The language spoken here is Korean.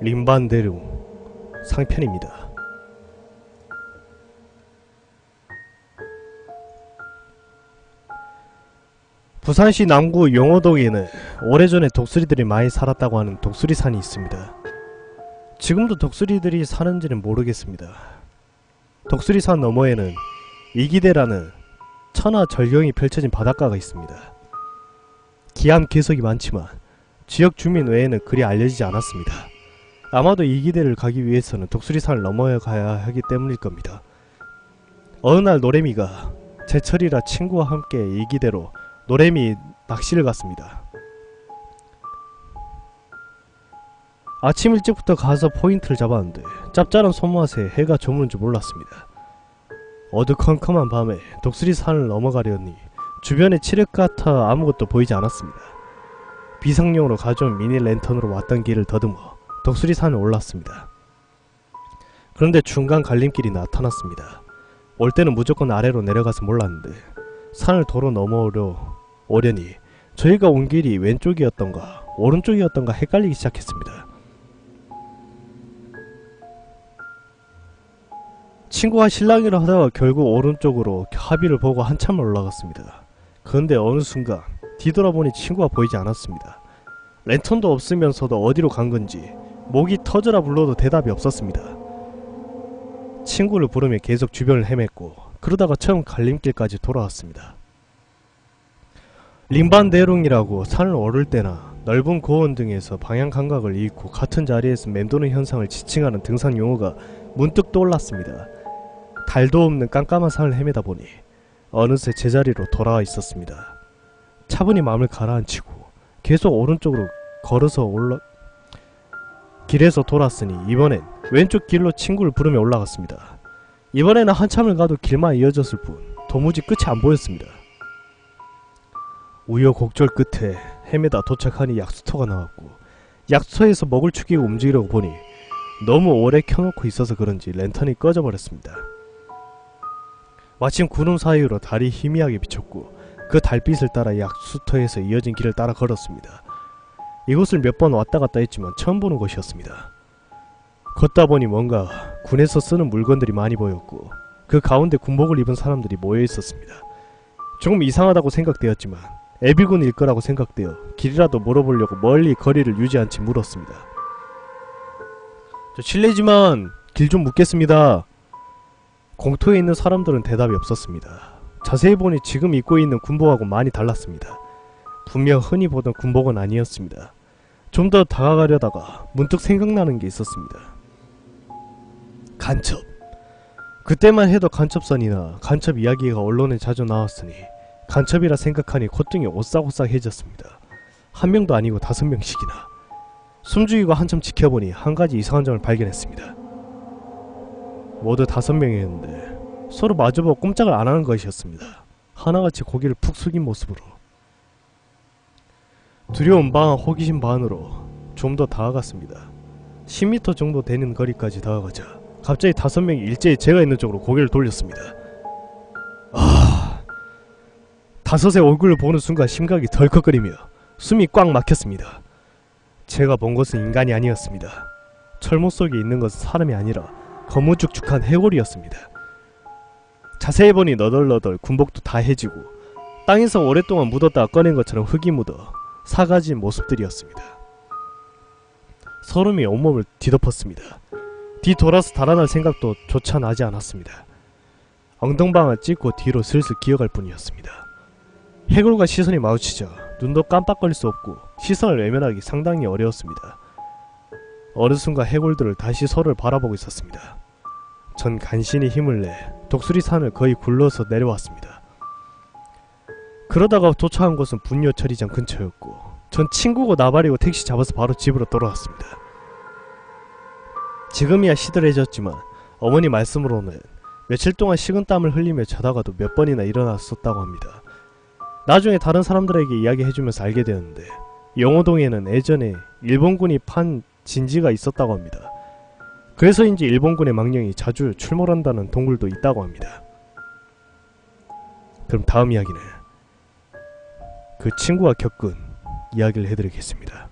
림반대룡 상편입니다. 부산시 남구 용호동에는 오래전에 독수리들이 많이 살았다고 하는 독수리산이 있습니다. 지금도 독수리들이 사는지는 모르겠습니다. 독수리산 너머에는 이기대라는 천하절경이 펼쳐진 바닷가가 있습니다. 기암 개석이 많지만 지역 주민 외에는 그리 알려지지 않았습니다. 아마도 이기대를 가기 위해서는 독수리산을 넘어가야 하기 때문일 겁니다. 어느 날 노래미가 제철이라 친구와 함께 이기대로 노래미 낚시를 갔습니다. 아침 일찍부터 가서 포인트를 잡았는데 짭짤한 손맛에 해가 저무는 줄 몰랐습니다. 어두컴컴한 밤에 독수리산을 넘어가려니 주변에 칠흑 같아 아무것도 보이지 않았습니다. 비상용으로 가져온 미니 랜턴으로 왔던 길을 더듬어 독수리산을 올랐습니다. 그런데 중간 갈림길이 나타났습니다. 올 때는 무조건 아래로 내려가서 몰랐는데 산을 도로 넘어오려니 저희가 온 길이 왼쪽이었던가 오른쪽이었던가 헷갈리기 시작했습니다. 친구와 실랑이를 하다가 결국 오른쪽으로 합의를 보고 한참을 올라갔습니다. 그런데 어느 순간 뒤돌아보니 친구가 보이지 않았습니다. 랜턴도 없으면서도 어디로 간 건지 목이 터져라 불러도 대답이 없었습니다. 친구를 부르며 계속 주변을 헤맸고 그러다가 처음 갈림길까지 돌아왔습니다. 림반대룡이라고 산을 오를 때나 넓은 고원 등에서 방향 감각을 잃고 같은 자리에서 맴도는 현상을 지칭하는 등산 용어가 문득 떠올랐습니다. 달도 없는 깜깜한 산을 헤매다 보니 어느새 제자리로 돌아와 있었습니다. 차분히 마음을 가라앉히고 계속 오른쪽으로 걸어서 길에서 돌았으니 이번엔 왼쪽 길로 친구를 부르며 올라갔습니다. 이번에는 한참을 가도 길만 이어졌을 뿐 도무지 끝이 안 보였습니다. 우여곡절 끝에 헤매다 도착하니 약수터가 나왔고 약수터에서 먹을 축이고 움직이려고 보니 너무 오래 켜놓고 있어서 그런지 랜턴이 꺼져버렸습니다. 마침 구름 사이로 달이 희미하게 비쳤고 그 달빛을 따라 약수터에서 이어진 길을 따라 걸었습니다. 이곳을 몇 번 왔다 갔다 했지만 처음 보는 곳이었습니다. 걷다 보니 뭔가 군에서 쓰는 물건들이 많이 보였고 그 가운데 군복을 입은 사람들이 모여 있었습니다. 조금 이상하다고 생각되었지만 애비군일 거라고 생각되어 길이라도 물어보려고 멀리 거리를 유지한 채 물었습니다. 저 실례지만 길 좀 묻겠습니다. 공터에 있는 사람들은 대답이 없었습니다. 자세히 보니 지금 입고 있는 군복하고 많이 달랐습니다. 분명 흔히 보던 군복은 아니었습니다. 좀 더 다가가려다가 문득 생각나는 게 있었습니다. 간첩. 그때만 해도 간첩선이나 간첩 이야기가 언론에 자주 나왔으니 간첩이라 생각하니 콧등이 오싹오싹해졌습니다. 한 명도 아니고 5명씩이나. 숨죽이고 한참 지켜보니 한 가지 이상한 점을 발견했습니다. 모두 5명이었는데 서로 마주보고 꼼짝을 안 하는 것이었습니다. 하나같이 고개를 푹 숙인 모습으로. 두려움 반 호기심 반으로 좀 더 다가갔습니다. 10m 정도 되는 거리까지 다가가자 갑자기 5명이 일제히 제가 있는 쪽으로 고개를 돌렸습니다. 다섯의 얼굴을 보는 순간 심각이 덜컥거리며 숨이 꽉 막혔습니다. 제가 본 것은 인간이 아니었습니다. 철모 속에 있는 것은 사람이 아니라 거무죽죽한 해골이었습니다. 자세히 보니 너덜너덜 군복도 다 해지고 땅에서 오랫동안 묻었다가 꺼낸 것처럼 흙이 묻어 사가진 모습들이었습니다. 소름이 온몸을 뒤덮었습니다. 뒤돌아서 달아날 생각도 조차 나지 않았습니다. 엉덩방을 찍고 뒤로 슬슬 기어갈 뿐이었습니다. 해골과 시선이 마주치자 눈도 깜빡거릴 수 없고 시선을 외면하기 상당히 어려웠습니다. 어느 순간 해골들을 다시 서로를 바라보고 있었습니다. 전 간신히 힘을 내 독수리산을 거의 굴러서 내려왔습니다. 그러다가 도착한 곳은 분뇨처리장 근처였고 전 친구고 나발이고 택시 잡아서 바로 집으로 돌아왔습니다. 지금이야 시들해졌지만 어머니 말씀으로는 며칠 동안 식은땀을 흘리며 자다가도 몇 번이나 일어났었다고 합니다. 나중에 다른 사람들에게 이야기해주면서 알게 되었는데 용호동에는 예전에 일본군이 판 진지가 있었다고 합니다. 그래서인지 일본군의 망령이 자주 출몰한다는 동굴도 있다고 합니다. 그럼 다음 이야기는 그 친구가 겪은 이야기를 해드리겠습니다.